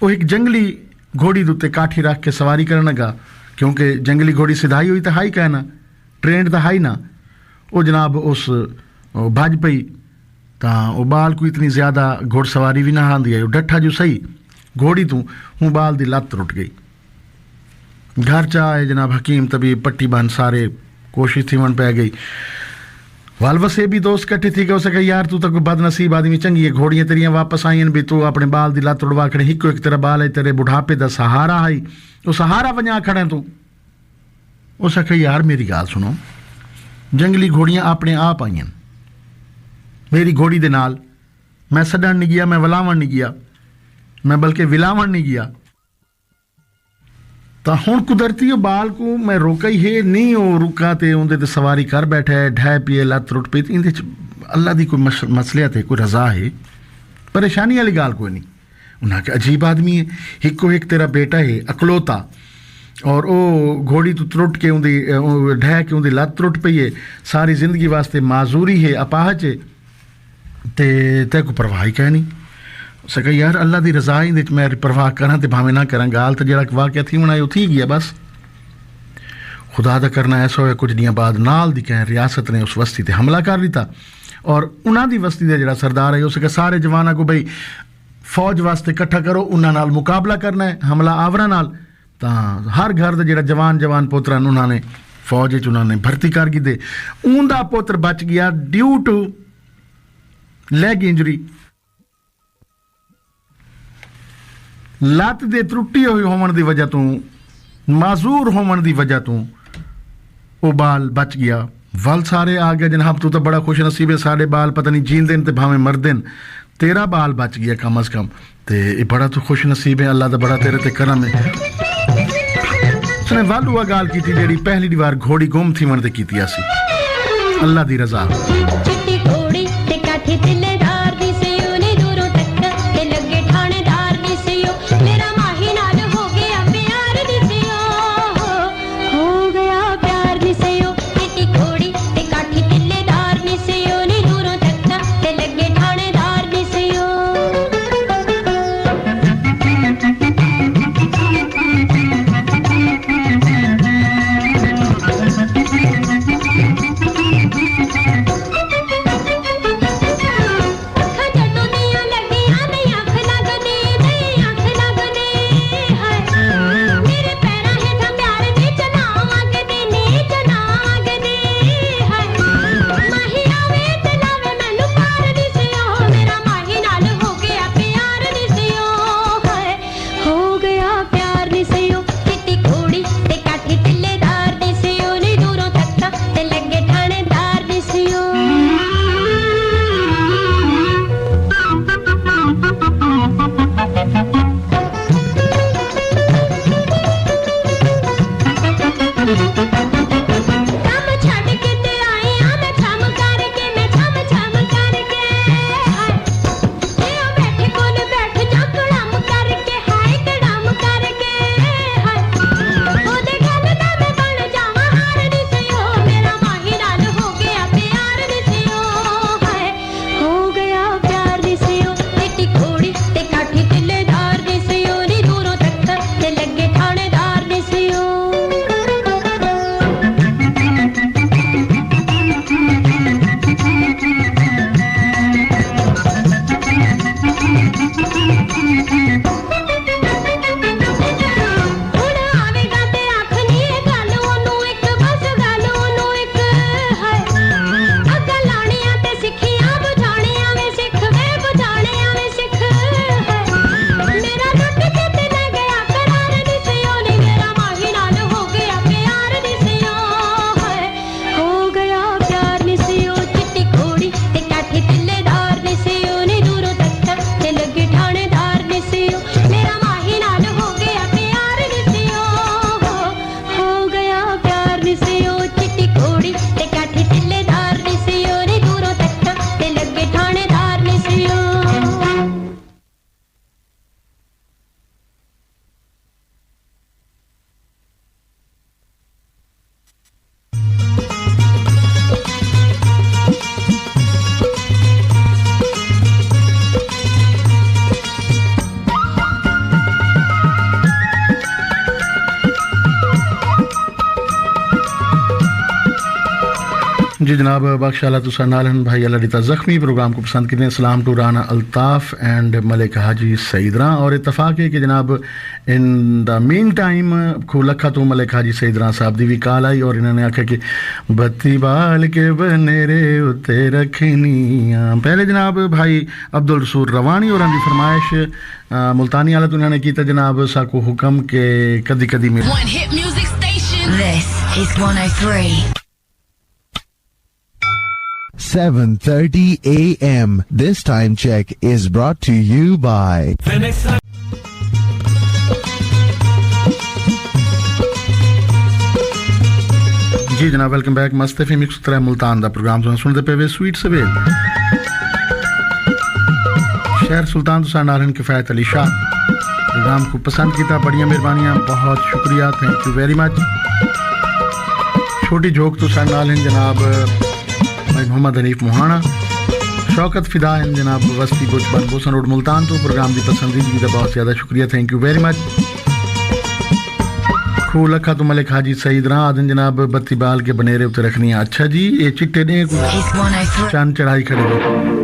वो एक जंगली घोड़ी उत्ते काठी रख के सवारी करन लगा क्योंकि जंगली घोड़ी सिधाई हुई तो हाई कहना ट्रेंड तो हाई ना वो जनाब उस भज पई तो वो बाल को इतनी ज़्यादा घोड़सवारी भी ना आंदी है डट्ठा जो सही घोड़ी तू हूँ बाल दी लत रुट गई घर च आए जनाब हकीम तभी पट्टी बन सारे कोशिश थी वन पै गई वालवा से भी दोस्त इकट्ठे थी गए उसे यार तू तो कोई बदनसीब आदमी चंगी है घोड़ियां तेरियां वापस आई भी तू अपने बाल दी लत उड़वा खड़े हिको एक तेरा बाल है तेरे बुढ़ापे दा सहारा आई वो सहारा वंजा खड़े तू उस यार मेरी गाल सुनो जंगली घोड़ियां अपने आप आईयां मेरी घोड़ी दे नाल मैं सडन नहीं गया मैं वलावन नहीं गया मैं बल्कि विलावन नहीं गया तो हुण कुदरती बाल को मैं रोका ही है नहीं वो रुका तो उनके ते सवारी कर बैठा है ढह पिए लत रुट पई इंदे अल्लाह की कोई मसलियत है कोई रज़ा है परेशानी वाली गाल कोई नहीं उन्हें के अजीब आदमी है हिको एक तेरा बेटा है अकलौता और वो घोड़ी तो त्रुट के उनकी ढह के उनकी लत त्रुट पई है सारी जिंदगी वास्ते माजूरी है अपाहज है ते को परवाह ही कहनी सके यार अल्लाह की रज़ा ही मैं परवाह करा तो भावें ना करा गाल तो जरा वाक़या थी बनाई थी गया बस खुदा दा करना ऐसा होया कुछ दियां बाद नाल दी कह रियासत ने उस बस्ती ते हमला कर दिता और उन्हां दी बस्ती दा जिहड़ा सरदार है उसके सारे जवानां को भाई फौज वास्ते इकट्ठा करो उन्हां नाल मुकाबला करना है हमला आवरा नाल तां हर घर दा जिहड़ा जवान पुत्र उन्होंने फौज च उन्होंने भर्ती कर दी उनका पुत्र बच गया ड्यू टू लैग इंजरी लत्त दे त्रुट्टी हुई होवन दी वजह तो माजूर होवन दी वजह तो वो बाल बच गया वल सारे आ गए जनाब तू तो बड़ा खुश नसीब है साढ़े बाल पता नहीं जींदे ते भावें मरदे तेरा बाल बच गया कम अज कम ते बड़ा तो खुश नसीब है अल्लाह दा बड़ा तेरे ते करम है उसने वल हुआ गाल की थी जेड़ी पहली बार घोड़ी गुम थी मन ते कीती आसी अल्लाह दी रजा चिट्टी घोड़ी ते काठी तिल्लेदार दी से ओने दूरों तक ते लगे ठाणेदार दी से ओ मेरा माही नाल हो गया प्यार दी से हो गया प्यार दी से ओ चिट्टी घोड़ी ते काठी तिल्लेदार दी से ओने दूरों तक ते लगे ठाणेदार दी से जी जनाब बख्शाला तुसा नालन भाई अल्लाह दिता जख्मी प्रोग्राम को पसंद कितने सलाम टू राना अल्ताफ एंड मलिक हाजी सईदरा और इतफाक है कि जनाब इन द मीन टाइम को लखा तो मलिक हाजी सईदरा साहब दी भी कॉल आई और इन्होंने आखा कि बत्ती बाल के बनेरे उते रखनियां पहले जनाब भाई अब्दुल रसूल रवानी और उनकी फरमाइश मुल्तानी आला तो उन्होंने कीता जनाब साको हुक्म के कदी कदी में One hit music station. This is 103. 7:30 a.m. This time check is brought to you by जी जनाब वेलकम बैक मस्तफी मिक्स तरह मुल्तान दा प्रोग्राम जो सुनते पे वे स्वीट सवेल शहर सुल्तान तुसा नारन किफायत अली शाह प्रोग्राम को पसंद किया बढ़िया मेहरबानियां बहुत शुक्रिया थैंक यू वेरी मच छोटी जोक तुसा नारन जनाब भाई मोहम्मद हनीफ मोहाना शौकत फिदा हैं जनाब वस्ती बुचबन बोसन रोड मुल्तान तो प्रोग्राम की पसंदीदगी का बहुत ज़्यादा शुक्रिया थैंक यू वेरी मच लखो लखा तो मलिक हाजी सईद रा आदन जनाब बत्ती बाल के बनेरे उते रखनी है। अच्छा जी ये चिट्टे ने It's 103. चांद चढ़ाई खड़े हो।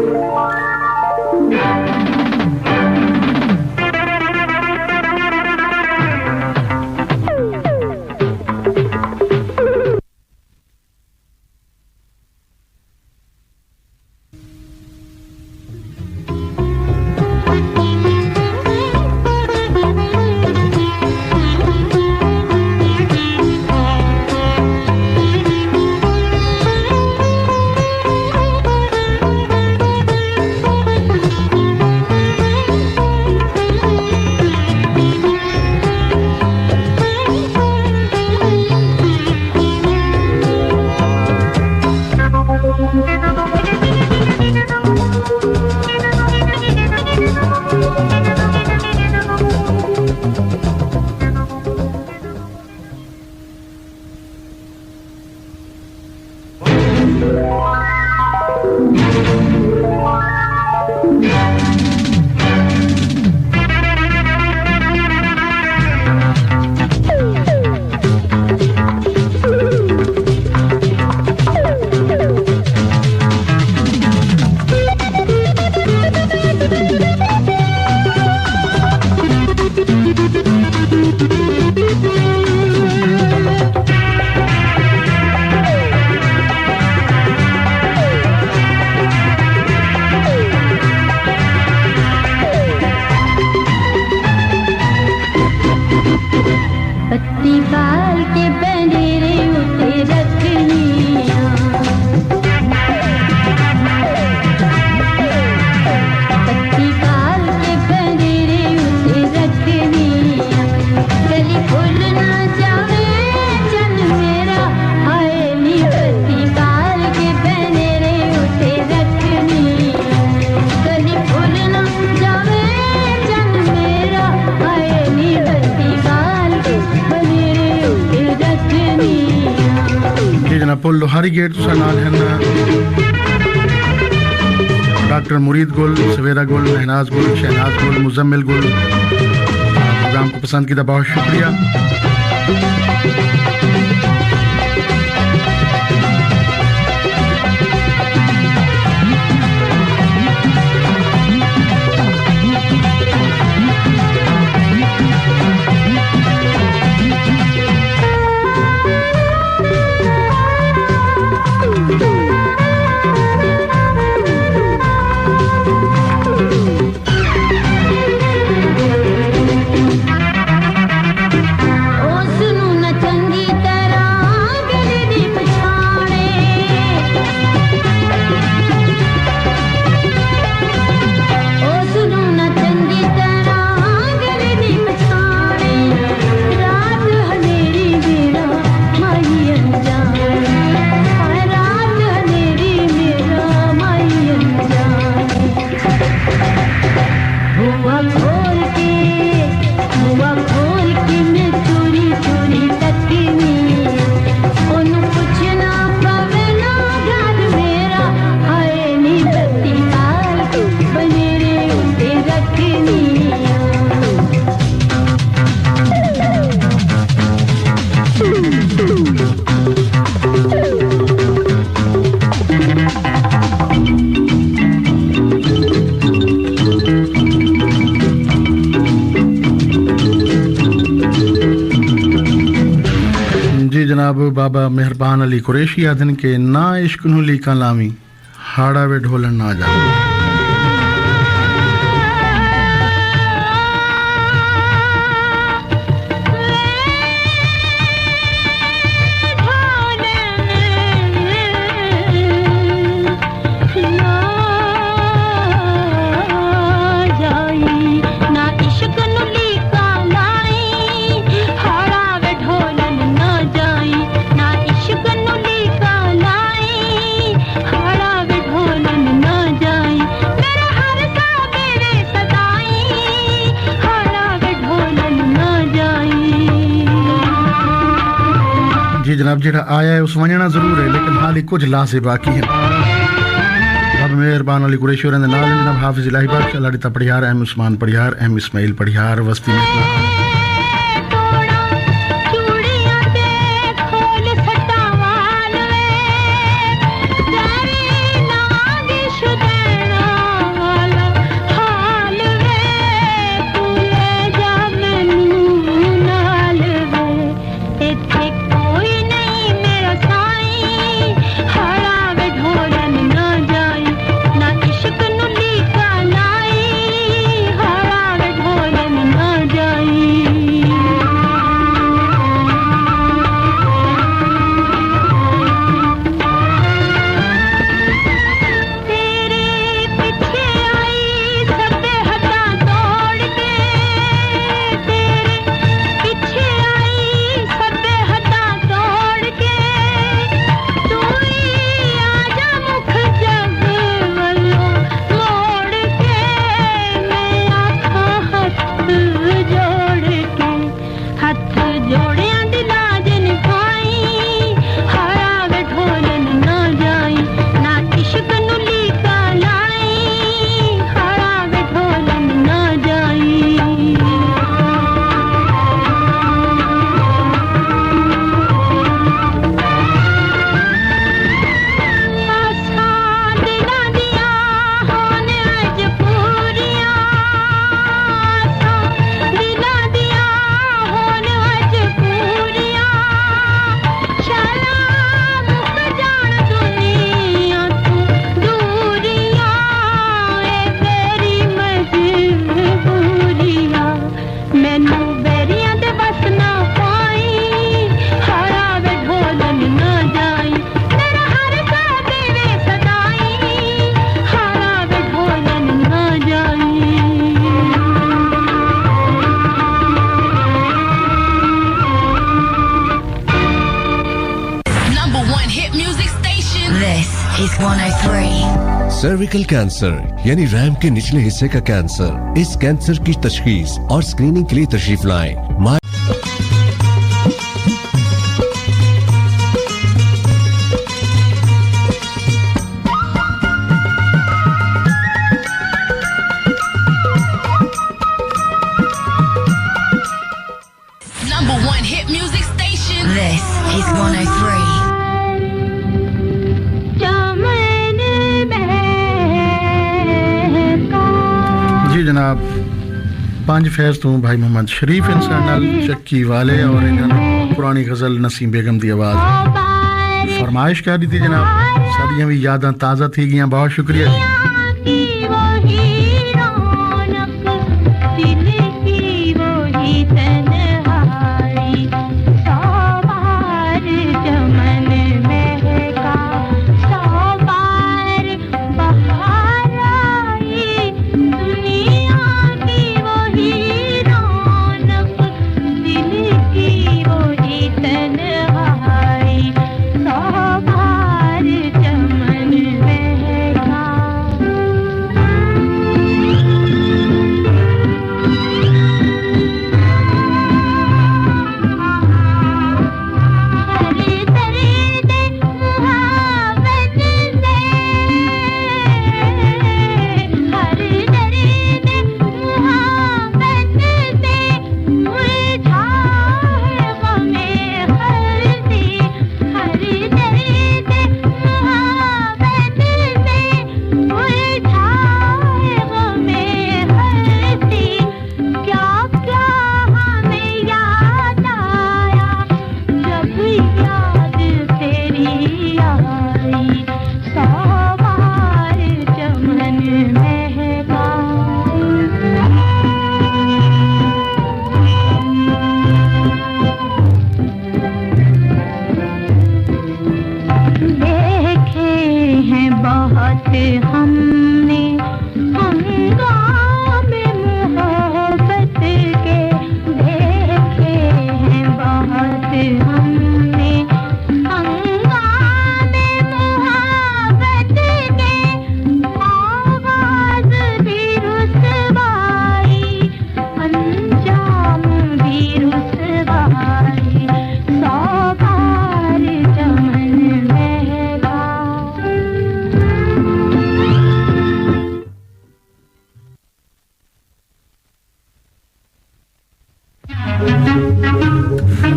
लोहारी गेट नाल है डॉक्टर मुरीद गुल, सवेरा गुल, महनाज गुल, शहनाज गुल, मुजम्मिल गुल। प्रोग्राम को पसंद किया, बहुत शुक्रिया। बाबा मेहरबान अली कुरैशी आदन के ना इश्क नु लीका लामी हाड़ा वे ढोलन ना जा। जनाब जेड़ा आया है उस वंजना जरूर है लेकिन हाल ही कुछ लासे बाकी है। अब मेहरबान अली कुरैशी और नाल जनाब हाफिज इलाही बख्श अल्लाह पढ़ियार अहम उस्मान पढ़ियार अहम इस्माइल पढ़ियार वस्ती में सर्विकल कैंसर यानी रैम के निचले हिस्से का कैंसर, इस कैंसर की तशखीस और स्क्रीनिंग के लिए तशरीफ लाएं। This is 103. जी जनाब, 5 फैज़ तो भाई मोहम्मद शरीफ इंसान चक्की वाले और पुरानी गज़ल नसीम बेगम की आवाज़ फरमाइश कर दी थी जनाब। सारियां भी यादां ताज़ा थी गई, बहुत शुक्रिया जी।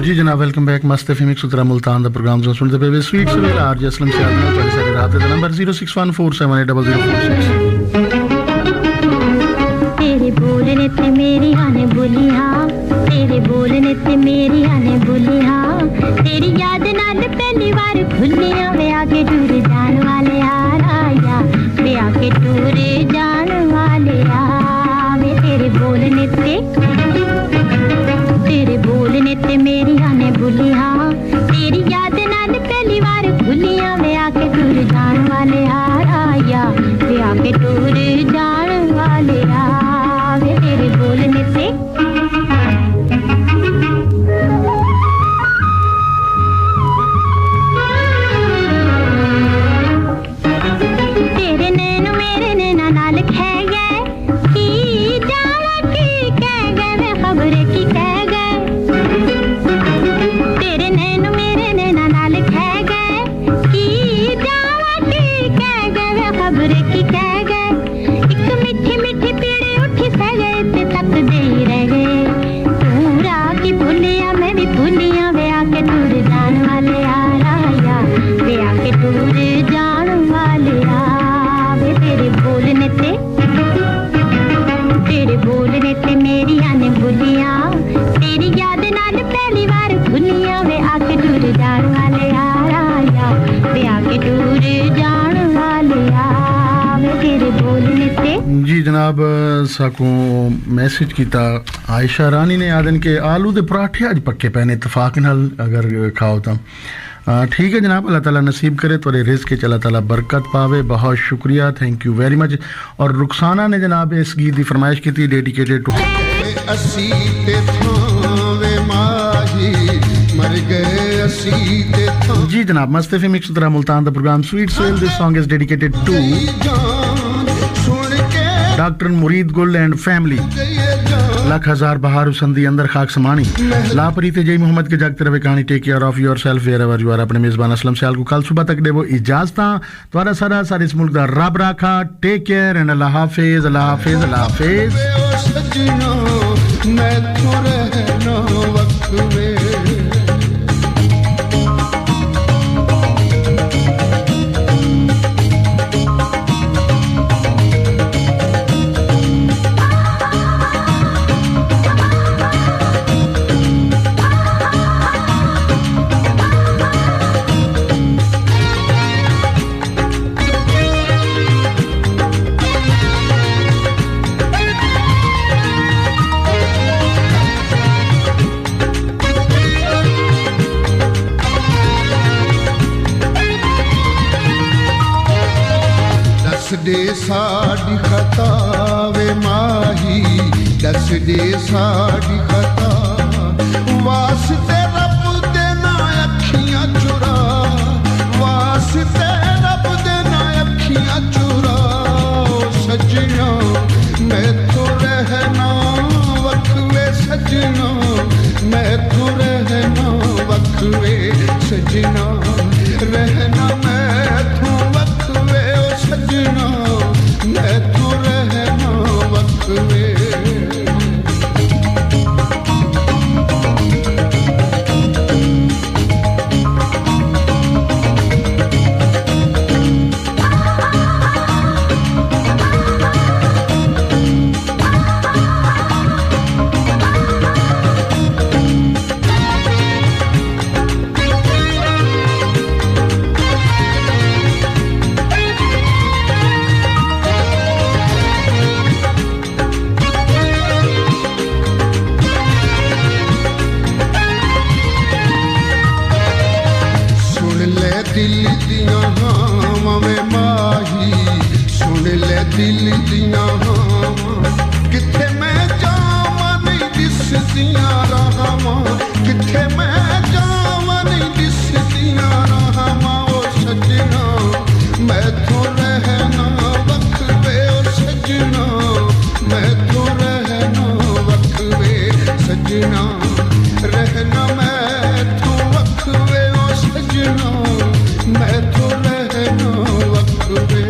जी जनाब, वेलकम बैक। मस्त एफएम 113 मुल्तान दा प्रोग्राम जो सुनते पे स्वीट सवेला आरजे असलम से आदमी पर सारे रात दा नंबर 0614780046। तेरे बोलने ते मेरी आने बोलिया, तेरे बोलने ते मेरी आने बोलिया, तेरी याद नाल पहली बार खुलिया वे आगे टूर जान वाले आया, वे आगे टूर जान वाले आ, वे तेरे बोलने ते मेरी आने बोलिया, तेरी याद नाल पहली बार खुलिया वे आगे टूर जान वाले आया, वे आगे टूर जान वाले आ, वे तेरे बोलने से साको मैसेज किया आयशा रानी ने आदन के आलू दे पराठे आज पक्के पैने इतफाक नाल अगर खाओ तो ठीक है जनाब। अल्लाह ताला नसीब करे तोरे रिज़्क़ के अल्लाह ताला बरकत पावे। बहुत शुक्रिया, थैंक यू वेरी मच। और रुखसाना ने जनाब इस गीत की फरमाइश की थी डेडिकेटेड टू असी ते थावे माही मर गए मसीते था जी जनाब, Mast FM 113 Multan the program sweet soul. This song is dedicated to सुन के डॉक्टर मुरीद गुल एंड फैमिली. लख हजार बहार उसंदी अंदर खाक समानी लापरी ते जय मोहम्मद के जागते रवे कहानी. Take care of yourself wherever you are. अपने मेजबान असलम सियाल को कल सुबह तक देवो इजाजत. तुम्हारा सारा सारे इस मुल्क दा रब राखा. टेक केयर एंड अल्लाह हाफिज, अल्लाह हाफिज, अल्लाह हाफिज. सजना मैं तो रहना वक्त में दे साड़ी खता वे माही दस दे साड़ी खता वास्ते रब दे ना अखियां चुरा वास्ते रब दे ना अखियां चुरा सजना मैं तो रहना वक्वे सजना मैं तो रहना वक्वे सजना रहना मैं तो वक्वे सजना मैं तो रहना वक्वे दिल दियां हावां वे माही सुन ले दिल दियां हावां किथे मैं जावां नहीं दिसदियां राहावां किथे मैं जावां नहीं दिसदियां राहावां ओ सजना मैं तो रहना वक्वे ओ सजना मैं तो रहना वक्वे सजना रहना मैं तो वक्वे ओ सजना मैं तो रहना वक्वे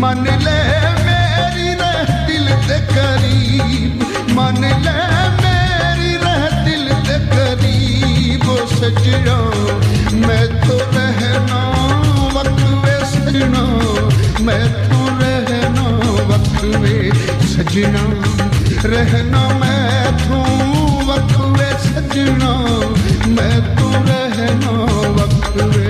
मन ले मेरी रह दिल दे करीब मन ले मेरी रह दिल दे करीब ओ सजना मैं तो रहना वक्वे सजना मैं तो रहना वक्वे सजना रहना मैं तो वक्वे सजना मैं तो रहना वक्वे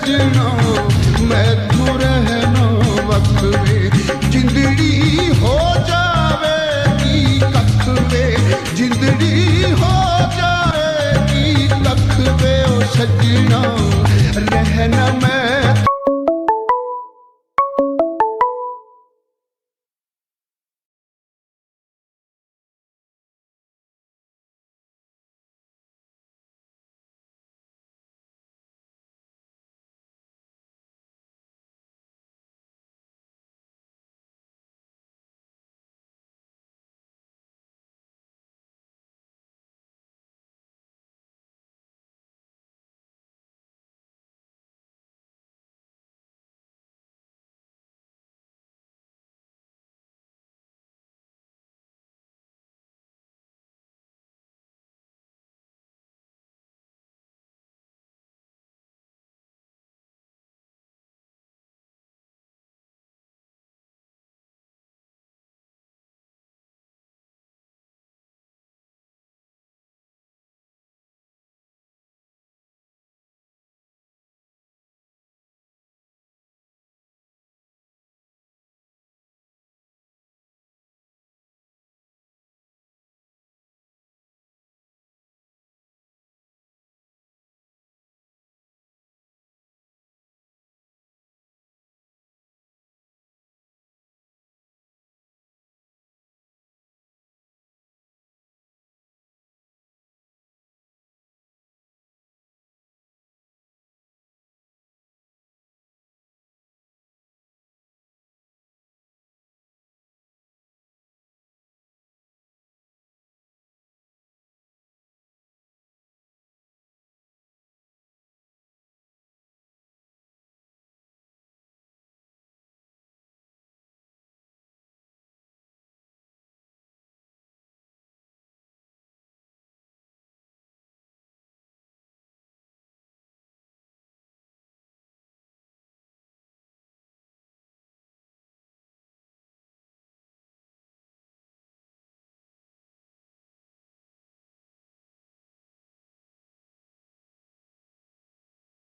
सजना मैथों रहना वख वे जिंदड़ी हो जावेगी कख वे जिंदड़ी हो जाएगी कख वे ओ सजना रहना मैं